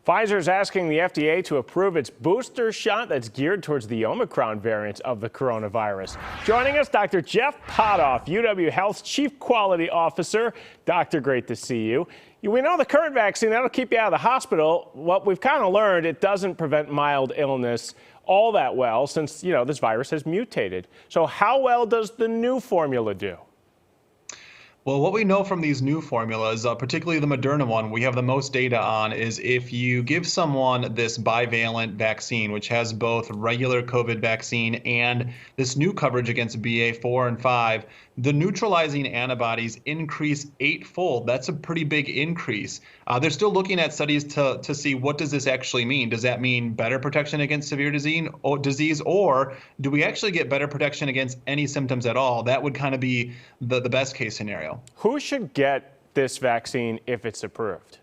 Pfizer is asking the FDA to approve its booster shot that's geared towards the Omicron variant of the coronavirus. Joining us, Dr. Jeff Potoff, UW Health's Chief Quality Officer. Doctor, great to see you. We know the current vaccine, that'll keep you out of the hospital. What we've kind of learned, it doesn't prevent mild illness all that well since, this virus has mutated. So how well does the new formula do? Well, what we know from these new formulas, particularly the Moderna one, we have the most data on is if you give someone this bivalent vaccine, which has both regular COVID vaccine and this new coverage against BA4 and 5, the neutralizing antibodies increase eightfold. That's a pretty big increase. They're still looking at studies to see what does this actually mean. Does that mean better protection against severe disease, or do we actually get better protection against any symptoms at all? That would kind of be the best case scenario. Who should get this vaccine if it's approved?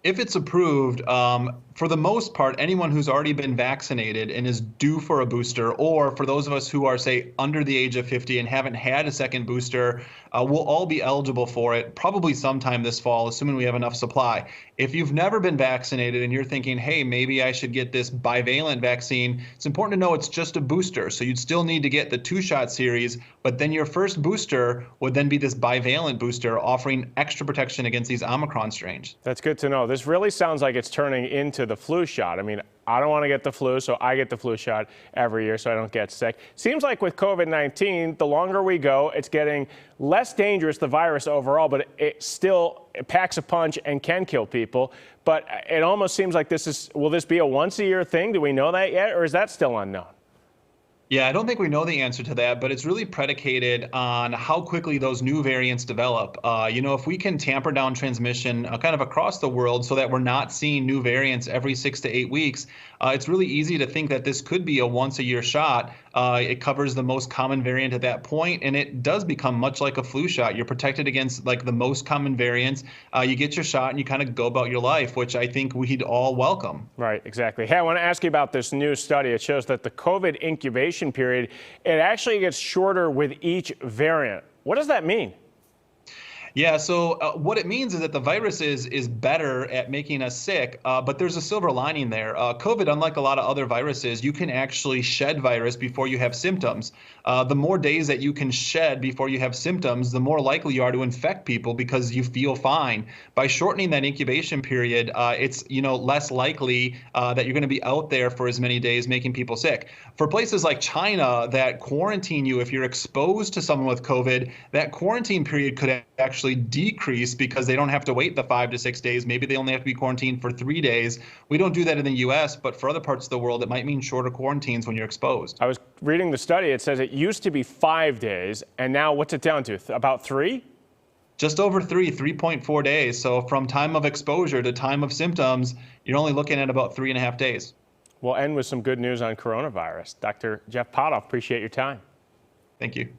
If it's approved, for the most part, anyone who's already been vaccinated and is due for a booster, or for those of us who are, say, under the age of 50 and haven't had a second booster, will all be eligible for it probably sometime this fall, assuming we have enough supply. If you've never been vaccinated and you're thinking, hey, maybe I should get this bivalent vaccine, it's important to know it's just a booster. So you'd still need to get the two-shot series, but then your first booster would then be this bivalent booster offering extra protection against these Omicron strains. That's good to know. This really sounds like it's turning into the flu shot. I mean, I don't want to get the flu, so I get the flu shot every year so I don't get sick. Seems like with COVID-19, the longer we go, it's getting less dangerous, the virus overall, but it packs a punch and can kill people. But it almost seems like will this be a once-a-year thing? Do we know that yet, or is that still unknown? Yeah, I don't think we know the answer to that, but it's really predicated on how quickly those new variants develop. If we can tamper down transmission kind of across the world so that we're not seeing new variants every 6 to 8 weeks, it's really easy to think that this could be a once-a-year shot. It covers the most common variant at that point, and it does become much like a flu shot. You're protected against like the most common variants. You get your shot and you kind of go about your life, which I think we'd all welcome. Right, exactly. Hey, I want to ask you about this new study. It shows that the COVID incubation period, it actually gets shorter with each variant. What does that mean? Yeah, so what it means is that the virus is better at making us sick, but there's a silver lining there. COVID, unlike a lot of other viruses, you can actually shed virus before you have symptoms. The more days that you can shed before you have symptoms, the more likely you are to infect people because you feel fine. By shortening that incubation period, it's less likely that you're going to be out there for as many days making people sick. For places like China that quarantine you if you're exposed to someone with COVID, that quarantine period could actually decrease because they don't have to wait the 5 to 6 days. Maybe they only have to be quarantined for 3 days. We don't do that in the U.S., but for other parts of the world, it might mean shorter quarantines when you're exposed. I was reading the study. It says it used to be 5 days, and now what's it down to? About 3? Just over 3.4 days. So from time of exposure to time of symptoms, you're only looking at about 3.5 days. We'll end with some good news on coronavirus. Dr. Jeff Potoff, appreciate your time. Thank you.